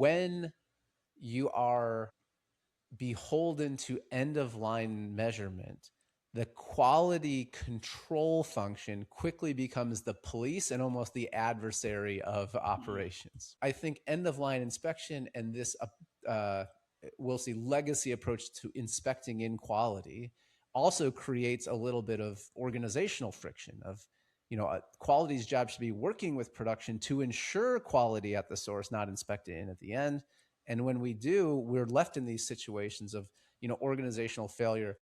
when you are beholden to end-of-line measurement, the quality control function quickly becomes the police and almost the adversary of operations. I think end-of-line inspection and this, we'll see, legacy approach to inspecting in quality also creates a little bit of organizational friction of, quality's job should be working with production to ensure quality at the source, not inspect it in at the end. And when we do, we're left in these situations of, organizational failure.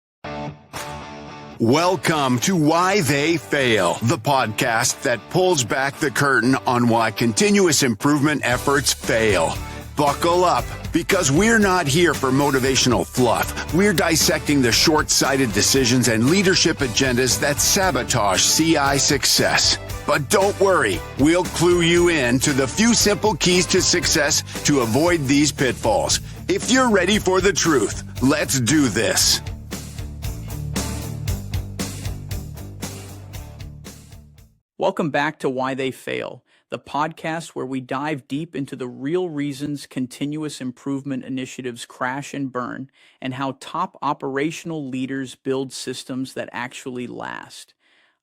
Welcome to Why They Fail, the podcast that pulls back the curtain on why continuous improvement efforts fail. Buckle up, because we're not here for motivational fluff. We're dissecting the short-sighted decisions and leadership agendas that sabotage CI success. But don't worry, we'll clue you in to the few simple keys to success to avoid these pitfalls. If you're ready for the truth, let's do this. Welcome back to Why They Fail, the podcast where we dive deep into the real reasons continuous improvement initiatives crash and burn, and how top operational leaders build systems that actually last.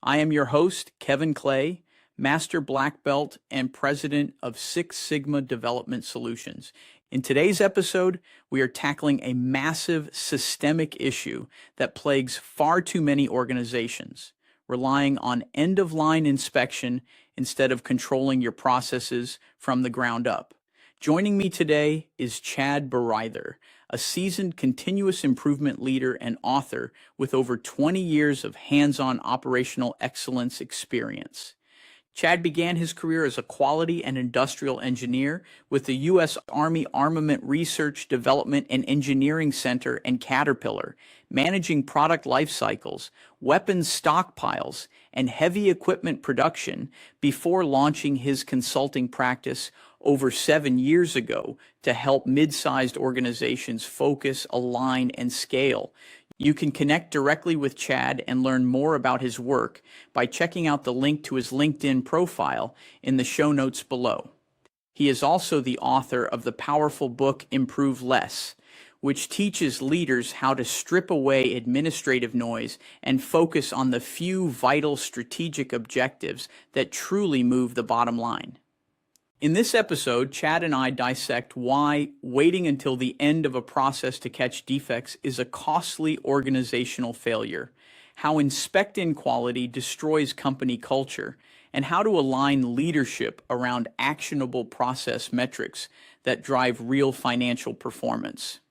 I am your host, Kevin Clay, Master Black Belt and President of Six Sigma Development Solutions. In today's episode, we are tackling a massive systemic issue that plagues far too many organizations, relying on end-of-line inspection instead of controlling your processes from the ground up. Joining me today is Chad Bareither, a seasoned continuous improvement leader and author with over 20 years of hands-on operational excellence experience. Chad began his career as a quality and industrial engineer with the U.S. Army Armament Research, Development, and Engineering Center and Caterpillar, managing product life cycles, weapons stockpiles, and heavy equipment production before launching his consulting practice over 7 years ago to help mid-sized organizations focus, align, and scale. You can connect directly with Chad and learn more about his work by checking out the link to his LinkedIn profile in the show notes below. He is also the author of the powerful book Improve Less, which teaches leaders how to strip away administrative noise and focus on the few vital strategic objectives that truly move the bottom line. In this episode, Chad and I dissect why waiting until the end of a process to catch defects is a costly organizational failure, how inspect in quality destroys company culture, and how to align leadership around actionable process metrics that drive real financial performance.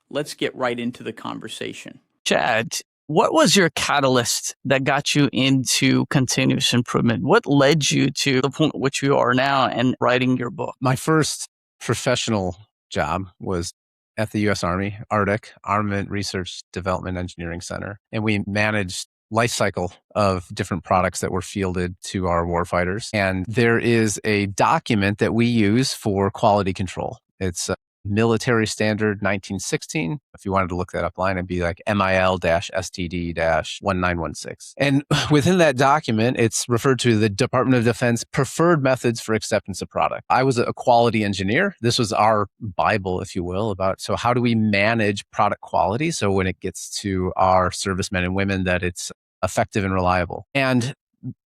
Let's get right into the conversation. Chad, what was your catalyst that got you into continuous improvement? What led you to the point at which you are now and writing your book? My first professional job was at the U.S. Army, ARDEC, Armament Research Development Engineering Center. And we managed life cycle of different products that were fielded to our warfighters. And there is a document that we use for quality control. It's Military Standard 1916. If you wanted to look that up line, it'd be like MIL-STD-1916. And within that document, it's referred to the Department of Defense preferred methods for acceptance of product. I was a quality engineer. This was our Bible, if you will, about so how do we manage product quality so when it gets to our servicemen and women that it's effective and reliable. And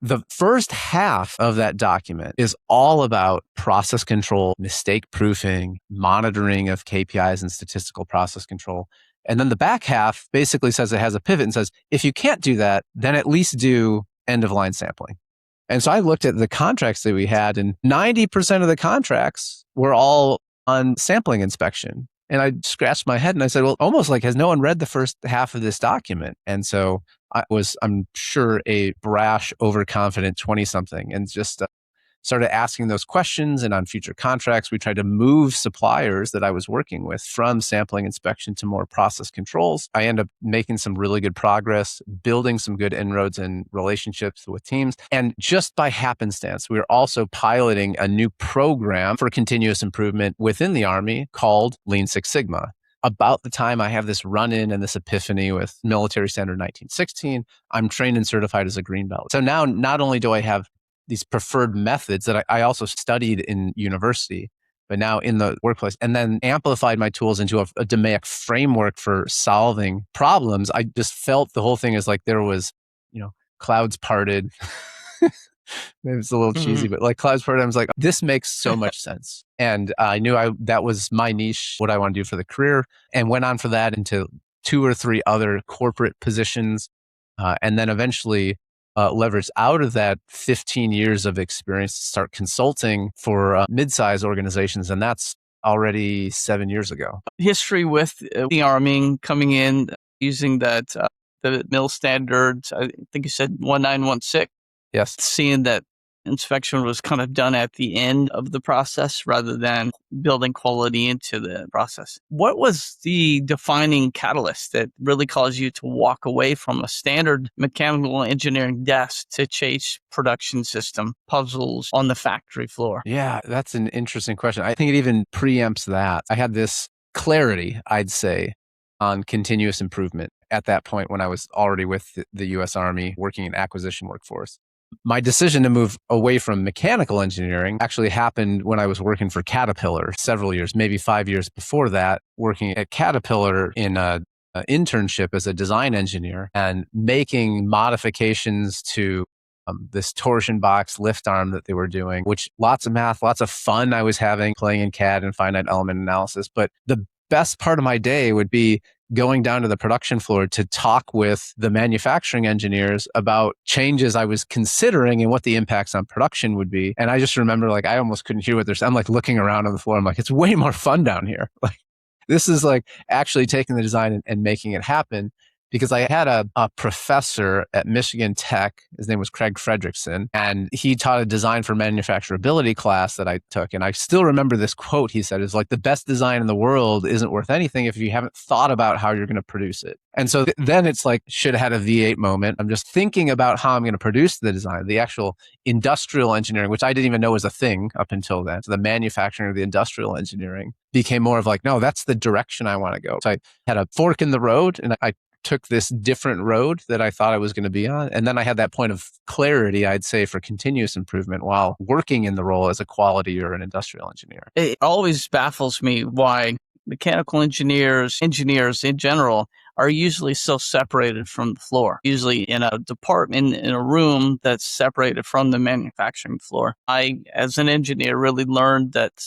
the first half of that document is all about process control, mistake proofing, monitoring of KPIs and statistical process control. And then the back half basically says it has a pivot and says, if you can't do that, then at least do end-of-line sampling. And so I looked at the contracts that we had, and 90% of the contracts were all on sampling inspection. And I scratched my head and I said, well, almost like, has no one read the first half of this document? And so I was, I'm sure, a brash, overconfident 20-something and just started asking those questions. And on future contracts, we tried to move suppliers that I was working with from sampling inspection to more process controls. I ended up making some really good progress, building some good inroads and relationships with teams. And just by happenstance, we were also piloting a new program for continuous improvement within the Army called Lean Six Sigma. About the time I have this run-in and this epiphany with Military Standard 1916, I'm trained and certified as a green belt. So now not only do I have these preferred methods that I also studied in university, but now in the workplace, and then amplified my tools into a DMAIC framework for solving problems. I just felt the whole thing is like there was, clouds parted. Maybe it's a little cheesy, but like clouds parted, I was like, this makes so much sense. And I knew that was my niche, what I want to do for the career, and went on for that into 2 or 3 other corporate positions. And then eventually leveraged out of that 15 years of experience to start consulting for mid-sized organizations. And that's already 7 years ago. History with the Army coming in using that, the mill standards, I think you said 1916. Yes. Seeing that inspection was kind of done at the end of the process rather than building quality into the process. What was the defining catalyst that really caused you to walk away from a standard mechanical engineering desk to chase production system puzzles on the factory floor? Yeah, that's an interesting question. I think it even preempts that. I had this clarity, I'd say, on continuous improvement at that point when I was already with the U.S. Army working in acquisition workforce. My decision to move away from mechanical engineering actually happened when I was working for Caterpillar several years, maybe 5 years before that, working at Caterpillar in an internship as a design engineer and making modifications to this torsion box lift arm that they were doing, which lots of math, lots of fun I was having playing in CAD and finite element analysis. But the best part of my day would be going down to the production floor to talk with the manufacturing engineers about changes I was considering and what the impacts on production would be. And I just remember, like, I almost couldn't hear what they're saying. I'm like looking around on the floor. I'm like, it's way more fun down here. Like, this is like actually taking the design and making it happen. Because I had a professor at Michigan Tech, his name was Craig Fredrickson, and he taught a design for manufacturability class that I took. And I still remember this quote he said, is like, the best design in the world isn't worth anything if you haven't thought about how you're going to produce it. And so then it's like, should have had a V8 moment. I'm just thinking about how I'm going to produce the design, the actual industrial engineering, which I didn't even know was a thing up until then. So the manufacturing of the industrial engineering became more of like, no, that's the direction I want to go. So I had a fork in the road and I took this different road that I thought I was going to be on. And then I had that point of clarity, I'd say, for continuous improvement while working in the role as a quality or an industrial engineer. It always baffles me why mechanical engineers in general, are usually so separated from the floor, usually in a department, in a room that's separated from the manufacturing floor. I, as an engineer, really learned that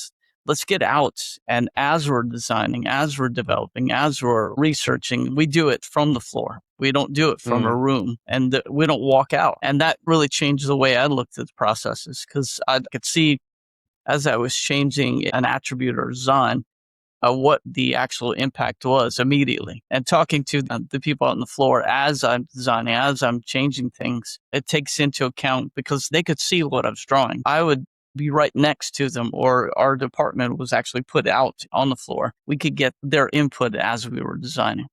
let's get out. And as we're designing, as we're developing, as we're researching, we do it from the floor. We don't do it from a room, and we don't walk out. And that really changed the way I looked at the processes, because I could see as I was changing an attribute or design, what the actual impact was immediately. And talking to the people on the floor as I'm designing, as I'm changing things, it takes into account, because they could see what I was drawing. I would be right next to them, or our department was actually put out on the floor. We could get their input as we were designing.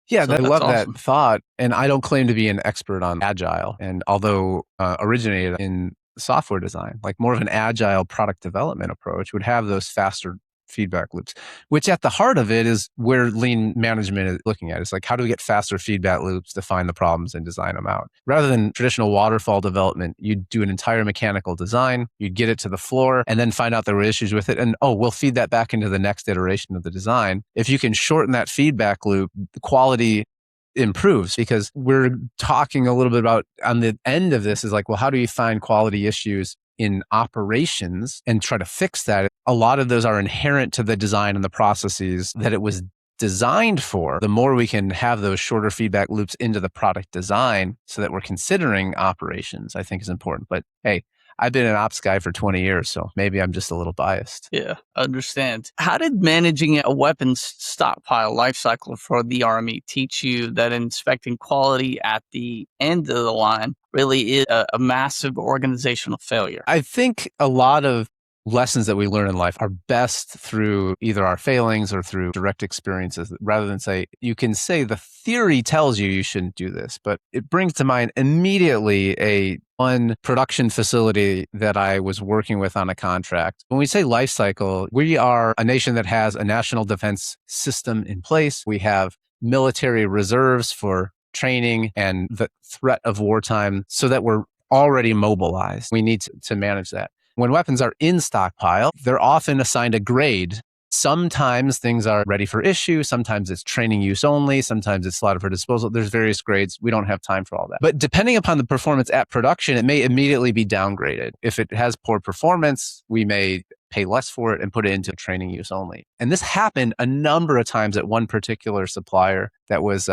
Yeah, So I that's love awesome. that thought. And I don't claim to be an expert on agile. And although originated in software design, like more of an agile product development approach would have those faster feedback loops, which at the heart of it is where lean management is looking at. It's like, how do we get faster feedback loops to find the problems and design them out? Rather than traditional waterfall development, you'd do an entire mechanical design, you'd get it to the floor, and then find out there were issues with it. And we'll feed that back into the next iteration of the design. If you can shorten that feedback loop, the quality improves, because we're talking a little bit about on the end of this is like, well, how do you find quality issues in operations and try to fix that? A lot of those are inherent to the design and the processes that it was designed for. The more we can have those shorter feedback loops into the product design so that we're considering operations, I think is important. But hey, I've been an ops guy for 20 years, so maybe I'm just a little biased. Yeah, understand. How did managing a weapons stockpile lifecycle for the Army teach you that inspecting quality at the end of the line really is a massive organizational failure? I think a lot of lessons that we learn in life are best through either our failings or through direct experiences, rather than say, you can say the theory tells you shouldn't do this, but it brings to mind immediately one production facility that I was working with on a contract. When we say life cycle, we are a nation that has a national defense system in place. We have military reserves for training and the threat of wartime so that we're already mobilized. We need to manage that. When weapons are in stockpile, they're often assigned a grade. Sometimes things are ready for issue. Sometimes it's training use only. Sometimes it's slotted for disposal. There's various grades. We don't have time for all that. But depending upon the performance at production, it may immediately be downgraded. If it has poor performance, we may pay less for it and put it into training use only. And this happened a number of times at one particular supplier that was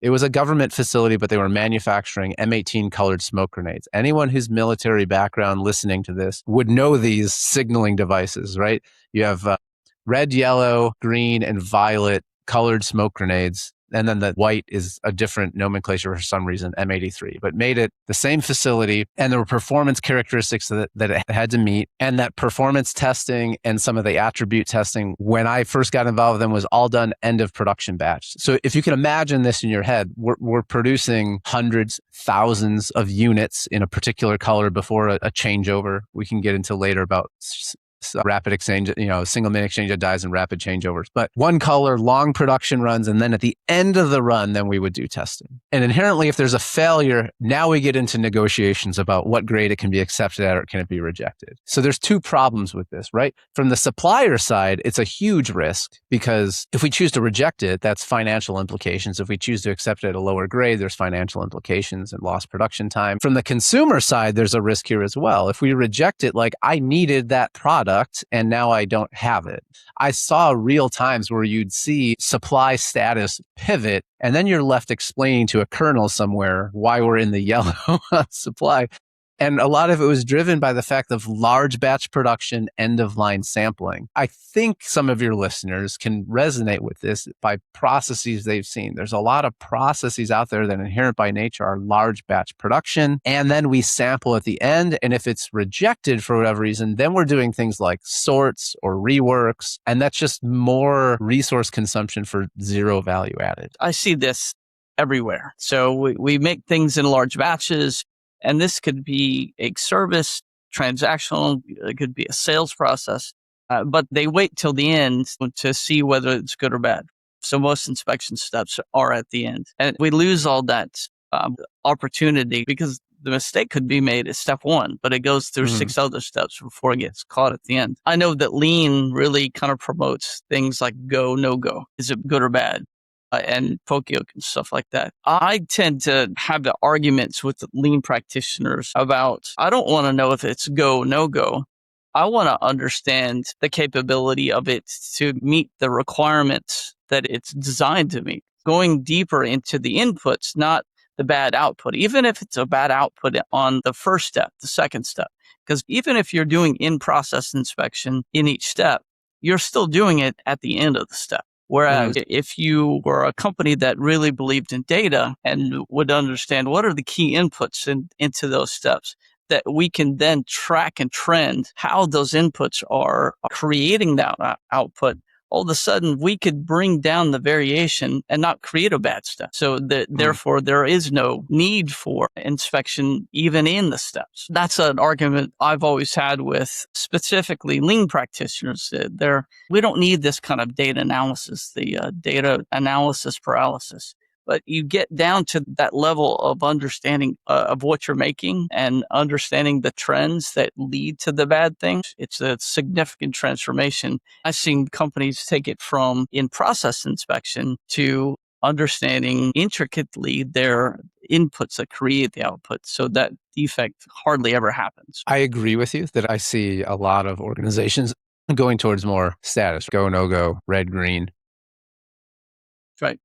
it was a government facility, but they were manufacturing M18 colored smoke grenades. Anyone who's military background listening to this would know these signaling devices, right? You have red, yellow, green, and violet colored smoke grenades. And then the white is a different nomenclature for some reason, M83, but made it the same facility. And there were performance characteristics that it had to meet. And that performance testing and some of the attribute testing, when I first got involved with them, was all done end of production batch. So if you can imagine this in your head, we're producing hundreds, thousands of units in a particular color before a changeover. We can get into later about rapid exchange, single minute exchange of dies and rapid changeovers. But one color, long production runs, and then at the end of the run, then we would do testing. And inherently, if there's a failure, now we get into negotiations about what grade it can be accepted at or can it be rejected. So there's two problems with this, right? From the supplier side, it's a huge risk because if we choose to reject it, that's financial implications. If we choose to accept it at a lower grade, there's financial implications and lost production time. From the consumer side, there's a risk here as well. If we reject it, like I needed that product, and now I don't have it. I saw real times where you'd see supply status pivot, and then you're left explaining to a colonel somewhere why we're in the yellow on supply. And a lot of it was driven by the fact of large batch production, end of line sampling. I think some of your listeners can resonate with this by processes they've seen. There's a lot of processes out there that inherent by nature are large batch production. And then we sample at the end. And if it's rejected for whatever reason, then we're doing things like sorts or reworks. And that's just more resource consumption for zero value added. I see this everywhere. So we make things in large batches. And this could be a service, transactional, it could be a sales process, but they wait till the end to see whether it's good or bad. So most inspection steps are at the end. And we lose all that opportunity because the mistake could be made at step one, but it goes through 6 other steps before it gets caught at the end. I know that lean really kind of promotes things like go, no go. Is it good or bad? And pokeyoke and stuff like that. I tend to have the arguments with the lean practitioners about, I don't want to know if it's go, no go. I want to understand the capability of it to meet the requirements that it's designed to meet. Going deeper into the inputs, not the bad output, even if it's a bad output on the first step, the second step. Because even if you're doing in-process inspection in each step, you're still doing it at the end of the step. Whereas if you were a company that really believed in data and would understand what are the key inputs into those steps, that we can then track and trend how those inputs are creating that output, all of a sudden we could bring down the variation and not create a bad step. So therefore, there is no need for inspection even in the steps. That's an argument I've always had with specifically lean practitioners. We don't need this kind of data analysis, the data analysis paralysis. But you get down to that level of understanding of what you're making and understanding the trends that lead to the bad things. It's a significant transformation. I've seen companies take it from in-process inspection to understanding intricately their inputs that create the output so that defect hardly ever happens. I agree with you that I see a lot of organizations going towards more status, go, no go, red, green. Right.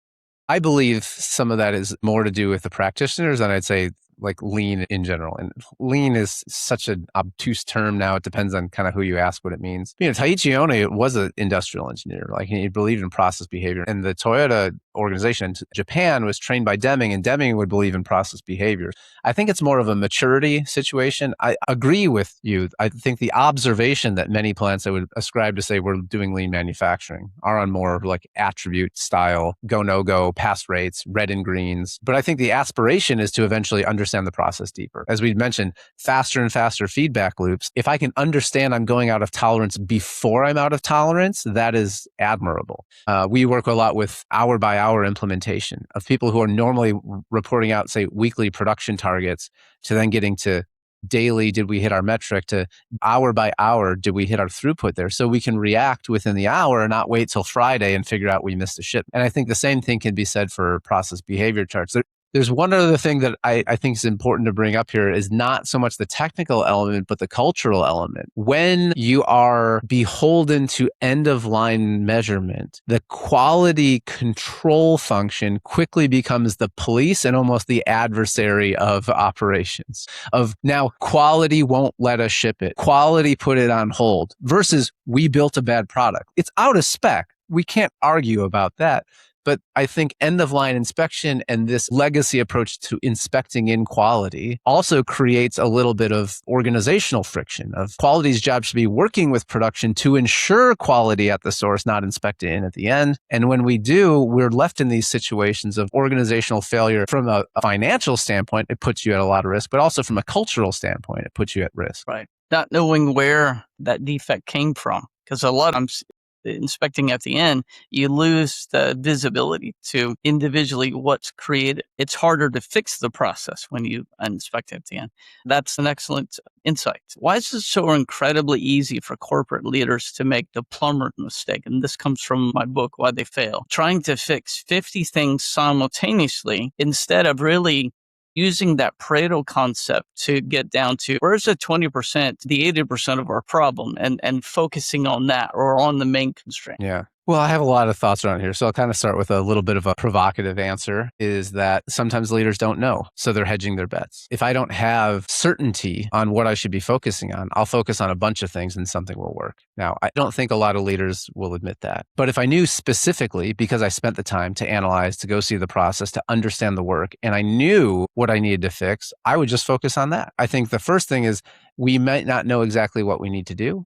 I believe some of that is more to do with the practitioners than I'd say like lean in general. And lean is such an obtuse term now. It depends on kind of who you ask what it means. Taiichi Ohne was an industrial engineer. Like he believed in process behavior. And the Toyota organization in Japan was trained by Deming, and Deming would believe in process behavior. I think it's more of a maturity situation. I agree with you. I think the observation that many plants that would ascribe to say we're doing lean manufacturing are on more like attribute style, go, no go, pass rates, red and greens. But I think the aspiration is to eventually understand the process deeper. As we mentioned, faster and faster feedback loops. If I can understand I'm going out of tolerance before I'm out of tolerance, that is admirable. We work a lot with hour by hour implementation of people who are normally reporting out, say, weekly production targets to then getting to daily did we hit our metric to hour by hour did we hit our throughput there, so we can react within the hour and not wait till Friday and figure out we missed a ship. And I think the same thing can be said for process behavior charts. There's one other thing that I think is important to bring up here is not so much the technical element, but the cultural element. When you are beholden to end of line measurement, the quality control function quickly becomes the police and almost the adversary of operations. Of now, quality won't let us ship it. Quality put it on hold versus we built a bad product. It's out of spec. We can't argue about that. But I think end-of-line inspection and this legacy approach to inspecting in quality also creates a little bit of organizational friction of quality's job should be working with production to ensure quality at the source, not inspect it in at the end. And when we do, we're left in these situations of organizational failure. From a financial standpoint, it puts you at a lot of risk, but also from a cultural standpoint, it puts you at risk. Right. Not knowing where that defect came from. Because a lot of times inspecting at the end, you lose the visibility to individually what's created. It's harder to fix the process when you inspect at the end. That's an excellent insight. Why is it so incredibly easy for corporate leaders to make the plumber mistake? And this comes from my book, Why They Fail. Trying to fix 50 things simultaneously instead of really using that Pareto concept to get down to where's the 20%, the 80% of our problem and focusing on that or on the main constraint. Yeah. Well, I have a lot of thoughts around here. So I'll kind of start with a little bit of a provocative answer is that sometimes leaders don't know. So they're hedging their bets. If I don't have certainty on what I should be focusing on, I'll focus on a bunch of things and something will work. Now, I don't think a lot of leaders will admit that. But if I knew specifically, because I spent the time to analyze, to go see the process, to understand the work, and I knew what I needed to fix, I would just focus on that. I think the first thing is we might not know exactly what we need to do.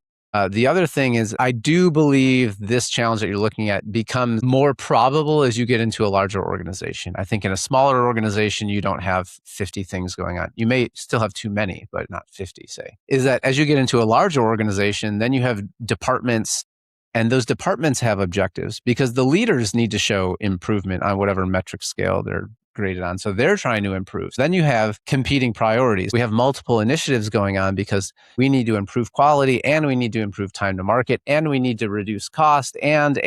The other thing is I do believe this challenge that you're looking at becomes more probable as you get into a larger organization. I think in a smaller organization, you don't have 50 things going on. You may still have too many, but not 50, say. Is that as you get into a larger organization, then you have departments, and those departments have objectives because the leaders need to show improvement on whatever metric scale they're graded on. So they're trying to improve. Then you have competing priorities. We have multiple initiatives going on because we need to improve quality and we need to improve time to market and we need to reduce cost and.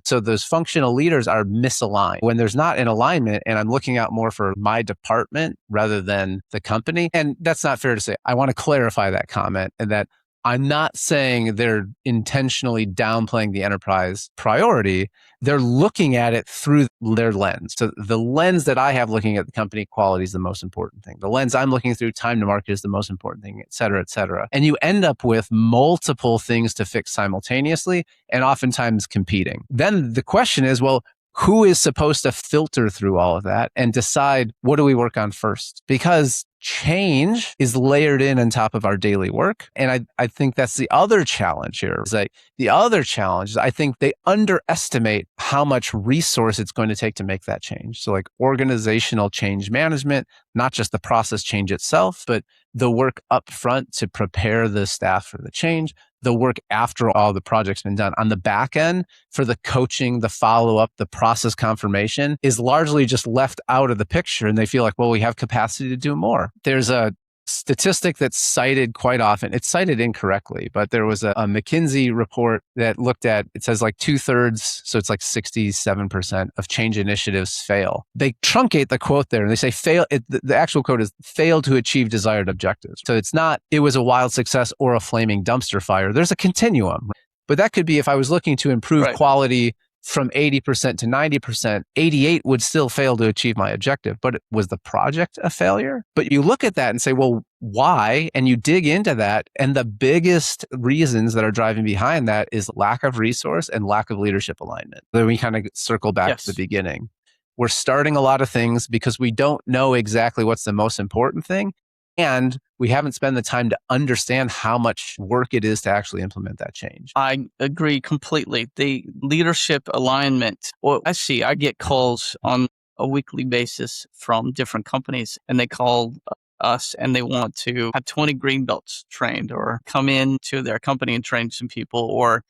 So those functional leaders are misaligned. When there's not an alignment and I'm looking out more for my department rather than the company. And that's not fair to say. I want to clarify that comment and that I'm not saying they're intentionally downplaying the enterprise priority. They're looking at it through their lens. So the lens that I have looking at the company quality is the most important thing. The lens I'm looking through time to market is the most important thing, et cetera, et cetera. And you end up with multiple things to fix simultaneously and oftentimes competing. Then the question is, well, who is supposed to filter through all of that and decide what do we work on first? Because change is layered in on top of our daily work. And I think that's the other challenge here. Is that the other challenge is I think they underestimate how much resource it's going to take to make that change. So like organizational change management, not just the process change itself, but the work up front to prepare the staff for the change, the work after all the project's been done. On the back end, for the coaching, the follow-up, the process confirmation is largely just left out of the picture. And they feel like, well, we have capacity to do more. There's a statistic that's cited quite often. It's cited incorrectly, but there was a McKinsey report that looked at, it says like 2/3, so it's like 67% of change initiatives fail. They truncate the quote there and they say the actual quote is fail to achieve desired objectives. So it's not, it was a wild success or a flaming dumpster fire. There's a continuum, but that could be if I was looking to improve quality from 80% to 90%, 88 would still fail to achieve my objective. But was the project a failure? But you look at that and say, well, why? And you dig into that. And the biggest reasons that are driving behind that is lack of resource and lack of leadership alignment. Then we kind of circle back to the beginning. We're starting a lot of things because we don't know exactly what's the most important thing. And we haven't spent the time to understand how much work it is to actually implement that change. I agree completely. The leadership alignment, well, I get calls on a weekly basis from different companies and they call us and they want to have 20 green belts trained or come in to their company and train some people, or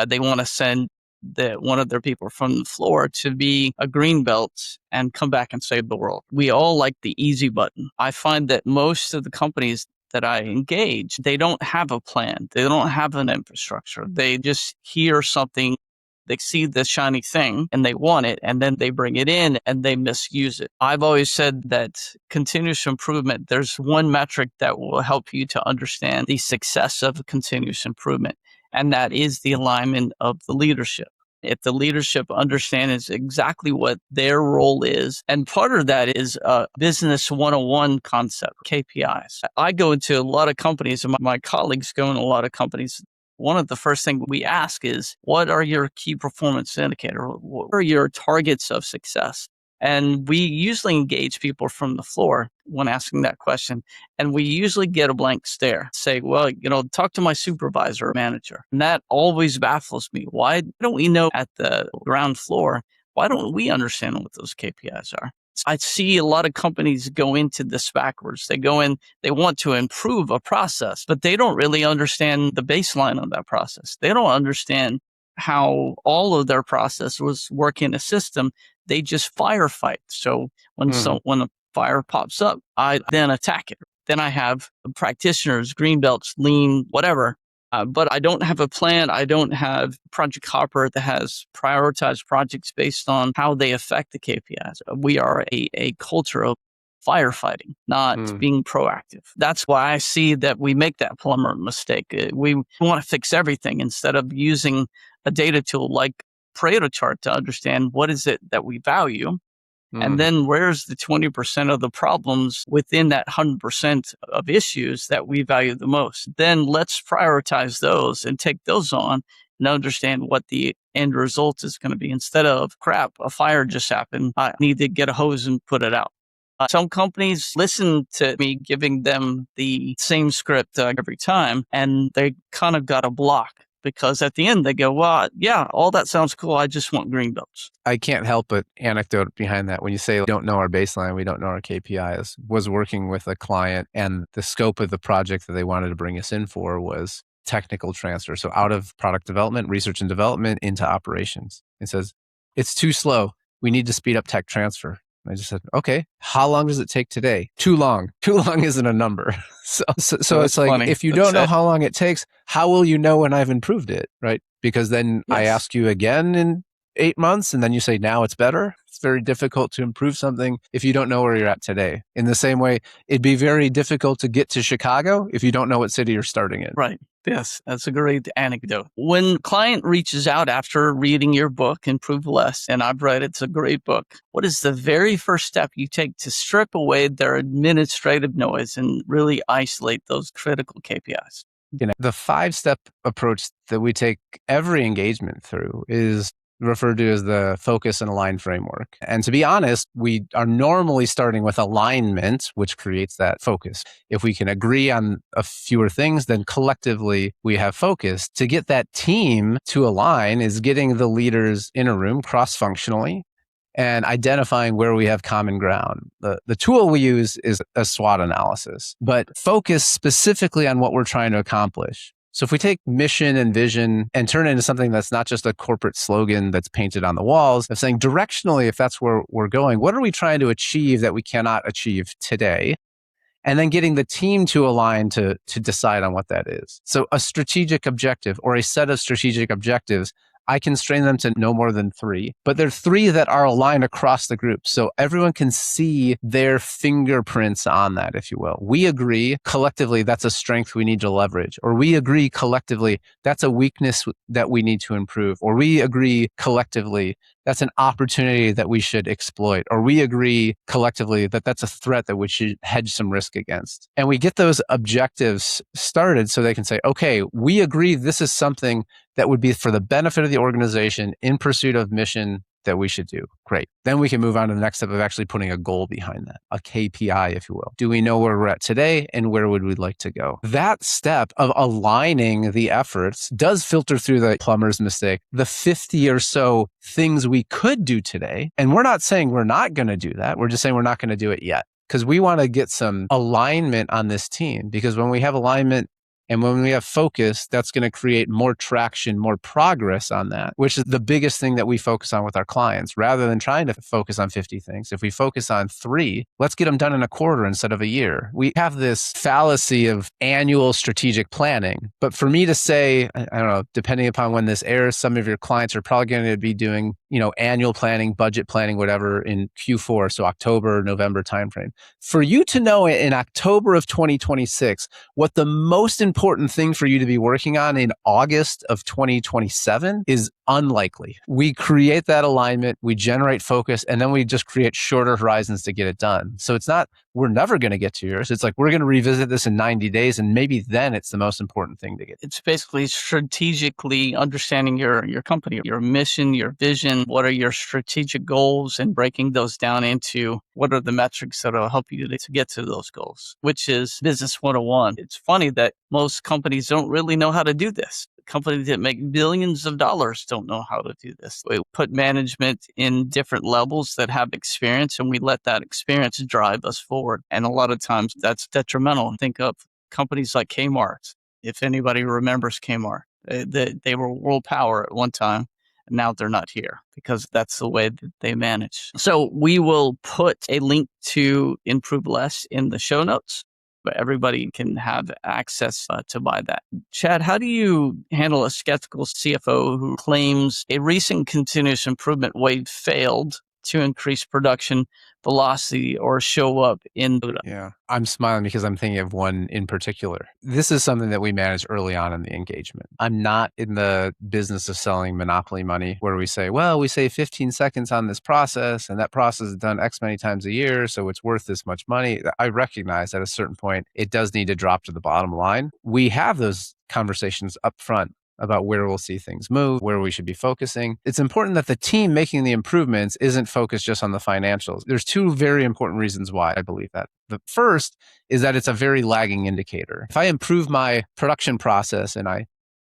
they want to send one of their people from the floor to be a green belt and come back and save the world. We all like the easy button. I find that most of the companies that I engage, they don't have a plan. They don't have an infrastructure. They just hear something, they see the shiny thing and they want it, and then they bring it in and they misuse it. I've always said that continuous improvement, there's one metric that will help you to understand the success of continuous improvement, and that is the alignment of the leadership. If the leadership understands exactly what their role is, and part of that is a business 101 concept, KPIs. I go into a lot of companies, and my colleagues go in a lot of companies. One of the first things we ask is, what are your key performance indicators? What are your targets of success? And we usually engage people from the floor when asking that question. And we usually get a blank stare. Say, well, talk to my supervisor or manager. And that always baffles me. Why don't we know at the ground floor? Why don't we understand what those KPIs are? I see a lot of companies go into this backwards. They go in, they want to improve a process, but they don't really understand the baseline of that process. They don't understand how all of their processes work in a system. They just firefight. So when a fire pops up, I then attack it. Then I have practitioners, green belts, lean, whatever. But I don't have a plan. I don't have Project Hopper that has prioritized projects based on how they affect the KPIs. We are a culture of firefighting, not being proactive. That's why I see that we make that plumber mistake. We want to fix everything instead of using a data tool like Pareto chart to understand what is it that we value. And then where's the 20% of the problems within that 100% of issues that we value the most? Then let's prioritize those and take those on and understand what the end result is going to be, instead of, crap, a fire just happened, I need to get a hose and put it out. Some companies listen to me giving them the same script every time, and they kind of got a block. Because at the end they go, well, yeah, all that sounds cool. I just want green belts. I can't help but anecdote behind that. When you say we don't know our baseline, we don't know our KPIs, was working with a client, and the scope of the project that they wanted to bring us in for was technical transfer. So out of product development, research and development into operations. It says, it's too slow. We need to speed up tech transfer. I just said, okay, how long does it take today? Too long. Too long isn't a number. So it's like, funny. if you don't know how long it takes, how will you know when I've improved it, right? Because then I ask you again in 8 months, and then you say, now it's better. It's very difficult to improve something if you don't know where you're at today. In the same way, it'd be very difficult to get to Chicago if you don't know what city you're starting in. Right. Yes, that's a great anecdote. When client reaches out after reading your book, Improve Less, and I've read it's a great book, what is the very first step you take to strip away their administrative noise and really isolate those critical KPIs? The 5-step approach that we take every engagement through is referred to as the focus and align framework. And to be honest, we are normally starting with alignment, which creates that focus. If we can agree on a fewer things, then collectively we have focus. To get that team to align is getting the leaders in a room cross-functionally and identifying where we have common ground. The tool we use is a SWOT analysis, but focus specifically on what we're trying to accomplish. So if we take mission and vision and turn it into something that's not just a corporate slogan that's painted on the walls, of saying directionally, if that's where we're going, what are we trying to achieve that we cannot achieve today? And then getting the team to align to decide on what that is. So a strategic objective or a set of strategic objectives, I constrain them to no more than 3, but there are 3 that are aligned across the group. So everyone can see their fingerprints on that, if you will. We agree collectively that's a strength we need to leverage, or we agree collectively that's a weakness that we need to improve, or we agree collectively that's an opportunity that we should exploit, or we agree collectively that that's a threat that we should hedge some risk against. And we get those objectives started so they can say, okay, we agree this is something that would be for the benefit of the organization in pursuit of mission that we should do. Great. Then we can move on to the next step of actually putting a goal behind that, a KPI, if you will. Do we know where we're at today and where would we like to go? That step of aligning the efforts does filter through the plumber's mistake, the 50 or so things we could do today. And we're not saying we're not going to do that. We're just saying we're not going to do it yet, because we want to get some alignment on this team. Because when we have alignment And when we have focus, that's going to create more traction, more progress on that, which is the biggest thing that we focus on with our clients. Rather than trying to focus on 50 things, if we focus on 3, let's get them done in a quarter instead of a year. We have this fallacy of annual strategic planning. But for me to say, I don't know, depending upon when this airs, some of your clients are probably going to be doing, annual planning, budget planning, whatever in Q4, so October, November timeframe. For you to know in October of 2026, what the most important thing for you to be working on in August of 2027 is unlikely. We create that alignment, we generate focus, and then we just create shorter horizons to get it done. So it's not, we're never going to get to yours. It's like, we're going to revisit this in 90 days, and maybe then it's the most important thing to get. It's basically strategically understanding your company, your mission, your vision. What are your strategic goals, and breaking those down into what are the metrics that will help you to get to those goals, which is business 101. It's funny that most companies don't really know how to do this. Companies that make billions of dollars don't know how to do this. We put management in different levels that have experience, and we let that experience drive us forward. And a lot of times that's detrimental. Think of companies like Kmart. If anybody remembers Kmart, they were world power at one time. And now they're not here because that's the way that they manage. So we will put a link to Improve Less in the show notes, but everybody can have access to buy that. Chad, how do you handle a skeptical CFO who claims a recent continuous improvement wave failed to increase production velocity or show up in data? Yeah, I'm smiling because I'm thinking of one in particular. This is something that we manage early on in the engagement. I'm not in the business of selling monopoly money where we say, well, we save 15 seconds on this process and that process is done X many times a year, so it's worth this much money. I recognize at a certain point, it does need to drop to the bottom line. We have those conversations up front about where we'll see things move, where we should be focusing. It's important that the team making the improvements isn't focused just on the financials. There's 2 very important reasons why I believe that. The first is that it's a very lagging indicator. If I improve my production process and I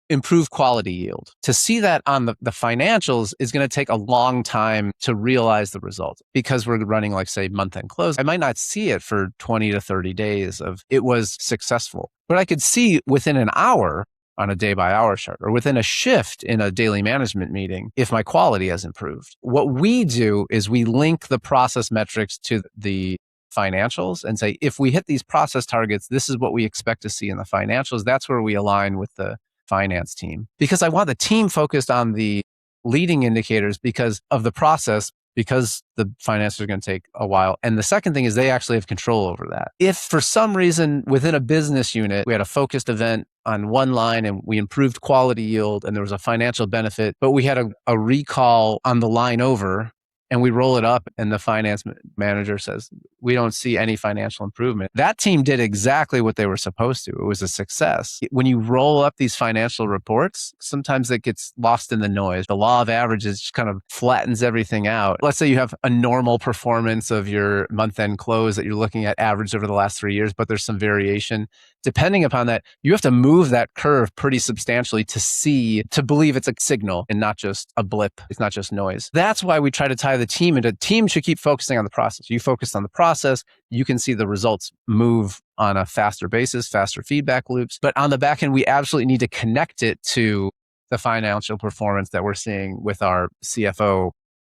improve quality yield, to see that on the financials is going to take a long time to realize the result because we're running like, say, month-end close. I might not see it for 20 to 30 days of it was successful, but I could see within an hour on a day-by-hour chart or within a shift in a daily management meeting if my quality has improved. What we do is we link the process metrics to the financials and say, if we hit these process targets, this is what we expect to see in the financials. That's where we align with the finance team. Because I want the team focused on the leading indicators because of the process, because the finances are going to take a while. And the second thing is they actually have control over that. If for some reason within a business unit, we had a focused event on one line and we improved quality yield and there was a financial benefit, but we had a recall on the line over and we roll it up and the finance manager says, we don't see any financial improvement. That team did exactly what they were supposed to. It was a success. When you roll up these financial reports, sometimes it gets lost in the noise. The law of averages just kind of flattens everything out. Let's say you have a normal performance of your month-end close that you're looking at average over the last 3 years, but there's some variation. Depending upon that, you have to move that curve pretty substantially to believe it's a signal and not just a blip. It's not just noise. That's why we try to tie the team into team should keep focusing on the process. You focus on the process, you can see the results move on a faster basis, faster feedback loops. But on the back end, we absolutely need to connect it to the financial performance that we're seeing with our CFO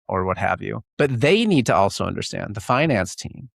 or what have you. But they need to also understand, the finance team,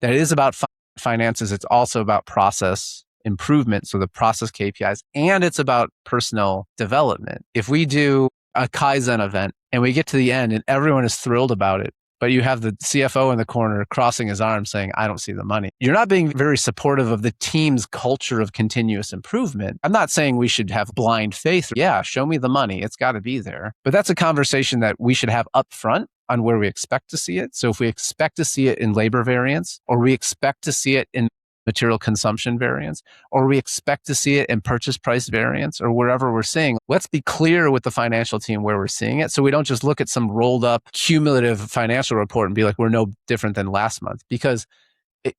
that it is about finances. It's also about process improvement, so the process KPIs, and it's about personnel development. If we do a Kaizen event and we get to the end and everyone is thrilled about it, but you have the CFO in the corner crossing his arms saying, I don't see the money. You're not being very supportive of the team's culture of continuous improvement. I'm not saying we should have blind faith. Yeah, show me the money. It's got to be there. But that's a conversation that we should have up front on where we expect to see it. So if we expect to see it in labor variance, or we expect to see it in material consumption variance, or we expect to see it in purchase price variance, or wherever we're seeing, let's be clear with the financial team where we're seeing it. So we don't just look at some rolled up cumulative financial report and be like, we're no different than last month, because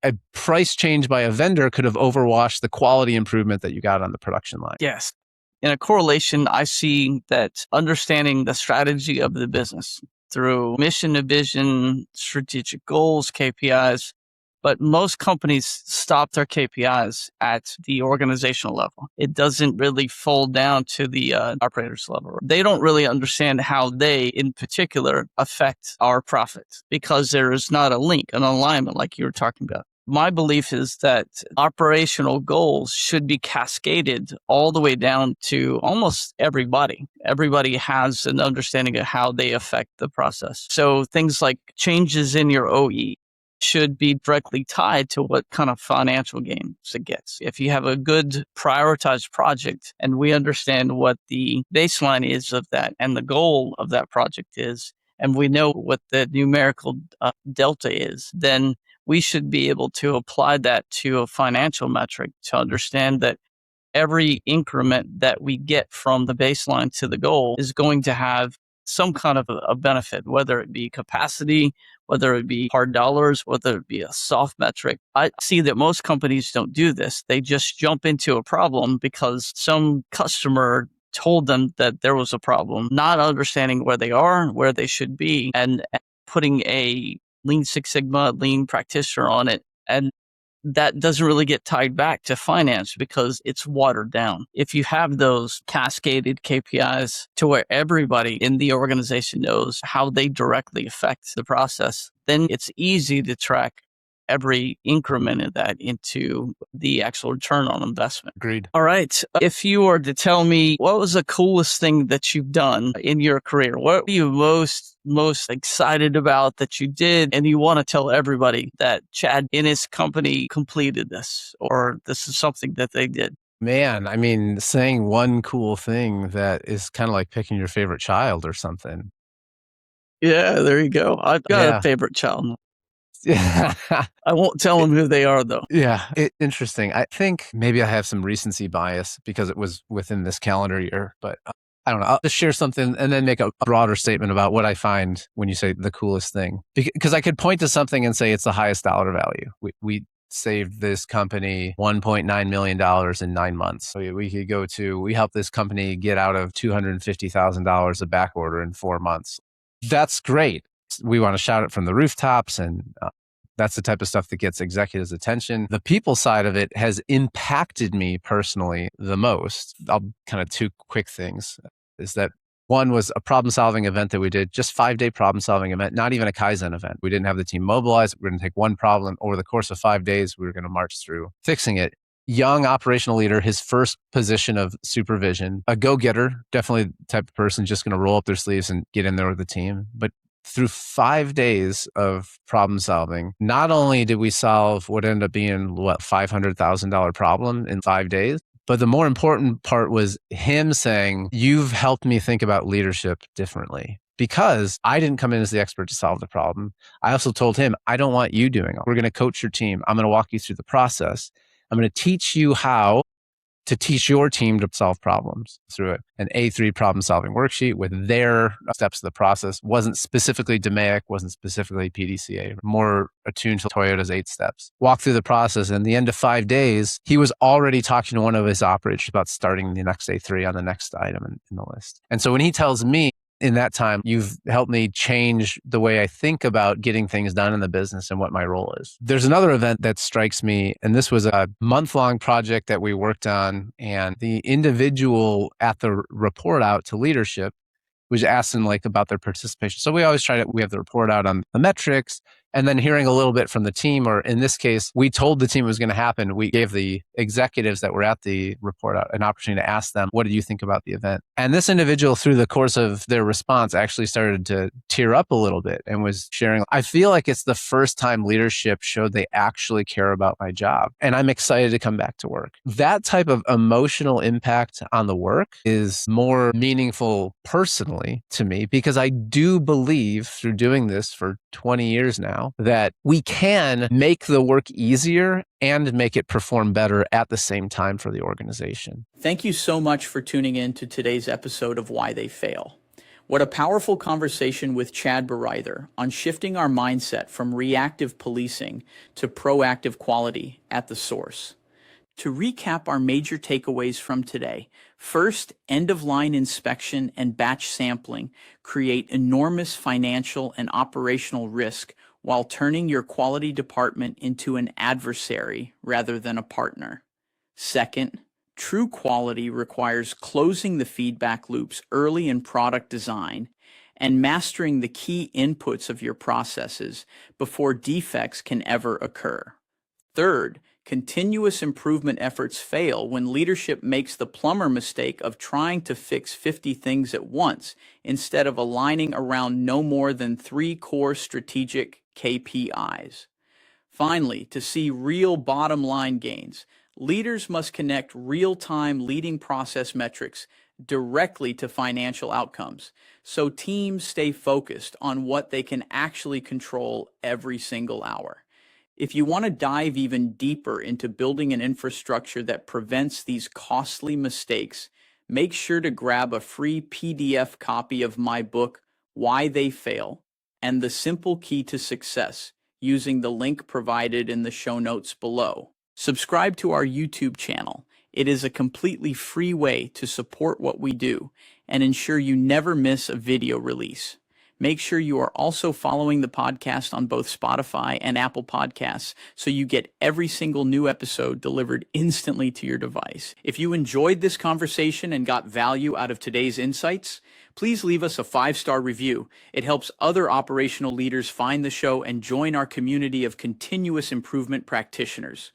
a price change by a vendor could have overwashed the quality improvement that you got on the production line. Yes. In a correlation, I see that understanding the strategy of the business through mission to vision, strategic goals, KPIs, But most companies stop their KPIs at the organizational level. It doesn't really fold down to the operators level. They don't really understand how they, in particular, affect our profit because there is not a link, an alignment like you were talking about. My belief is that operational goals should be cascaded all the way down to almost everybody. Everybody has an understanding of how they affect the process. So things like changes in your OE should be directly tied to what kind of financial gains it gets. If you have a good prioritized project and we understand what the baseline is of that and the goal of that project is, and we know what the numerical delta is, then we should be able to apply that to a financial metric to understand that every increment that we get from the baseline to the goal is going to have some kind of a benefit, whether it be capacity, whether it be hard dollars, whether it be a soft metric. I see that most companies don't do this. They just jump into a problem because some customer told them that there was a problem, not understanding where they are and where they should be, and putting a Lean Six Sigma, lean practitioner on it. And that doesn't really get tied back to finance because it's watered down. If you have those cascaded KPIs to where everybody in the organization knows how they directly affect the process, then it's easy to track every increment of that into the actual return on investment. Agreed. All right. If you were to tell me what was the coolest thing that you've done in your career, what are you most excited about that you did and you want to tell everybody that Chad in his company completed this or this is something that they did? Man, I mean, saying one cool thing that is kind of like picking your favorite child or something. Yeah, there you go. I've got Yeah. a favorite child. Yeah. I won't tell them who they are though. Yeah, interesting. I think maybe I have some recency bias because it was within this calendar year, but I don't know. I'll just share something and then make a broader statement about what I find when you say the coolest thing. Because I could point to something and say it's the highest dollar value. We saved this company $1.9 million in 9 months. So we could go to, we helped this company get out of $250,000 of back order in 4 months. That's great. We want to shout it from the rooftops, and that's the type of stuff that gets executives' attention. The people side of it has impacted me personally the most. I'll kind of two quick things is that one was a problem-solving event that we did, just 5-day problem-solving event, not even a Kaizen event. We didn't have the team mobilized. We're going to take one problem over the course of 5 days. We were going to march through fixing it. Young operational leader, his first position of supervision, a go-getter, definitely the type of person just going to roll up their sleeves and get in there with the team. But through 5 days of problem solving, not only did we solve what ended up being $500,000 problem in 5 days, but the more important part was him saying, "You've helped me think about leadership differently." Because I didn't come in as the expert to solve the problem. I also told him, I don't want you doing it. We're going to coach your team. I'm going to walk you through the process. I'm going to teach you how to teach your team to solve problems through an A3 problem solving worksheet with their steps of the process. Wasn't specifically DMAIC, wasn't specifically PDCA, more attuned to Toyota's 8 steps. Walk through the process. And at the end of 5 days, he was already talking to one of his operators about starting the next A3 on the next item in the list. And so when he tells me, in that time, you've helped me change the way I think about getting things done in the business and what my role is. There's another event that strikes me, and this was a month-long project that we worked on, and the individual at the report out to leadership was asking about their participation. So we always we have the report out on the metrics, and then hearing a little bit from the team, or in this case, we told the team it was going to happen. We gave the executives that were at the report out an opportunity to ask them, what did you think about the event? And this individual, through the course of their response, actually started to tear up a little bit and was sharing, I feel like it's the first time leadership showed they actually care about my job. And I'm excited to come back to work. That type of emotional impact on the work is more meaningful personally to me, because I do believe through doing this for 20 years now, that we can make the work easier and make it perform better at the same time for the organization. Thank you so much for tuning in to today's episode of Why They Fail. What a powerful conversation with Chad Bareither on shifting our mindset from reactive policing to proactive quality at the source. To recap our major takeaways from today, first, end-of-line inspection and batch sampling create enormous financial and operational risk while turning your quality department into an adversary rather than a partner. Second, true quality requires closing the feedback loops early in product design and mastering the key inputs of your processes before defects can ever occur. Third, continuous improvement efforts fail when leadership makes the plumber mistake of trying to fix 50 things at once instead of aligning around no more than 3 core strategic KPIs. Finally, to see real bottom line gains, leaders must connect real-time leading process metrics directly to financial outcomes, so teams stay focused on what they can actually control every single hour. If you want to dive even deeper into building an infrastructure that prevents these costly mistakes, make sure to grab a free PDF copy of my book, Why They Fail, and The Simple Key to Success, using the link provided in the show notes below. Subscribe to our YouTube channel. It is a completely free way to support what we do and ensure you never miss a video release. Make sure you are also following the podcast on both Spotify and Apple Podcasts so you get every single new episode delivered instantly to your device. If you enjoyed this conversation and got value out of today's insights, please leave us a 5-star review. It helps other operational leaders find the show and join our community of continuous improvement practitioners.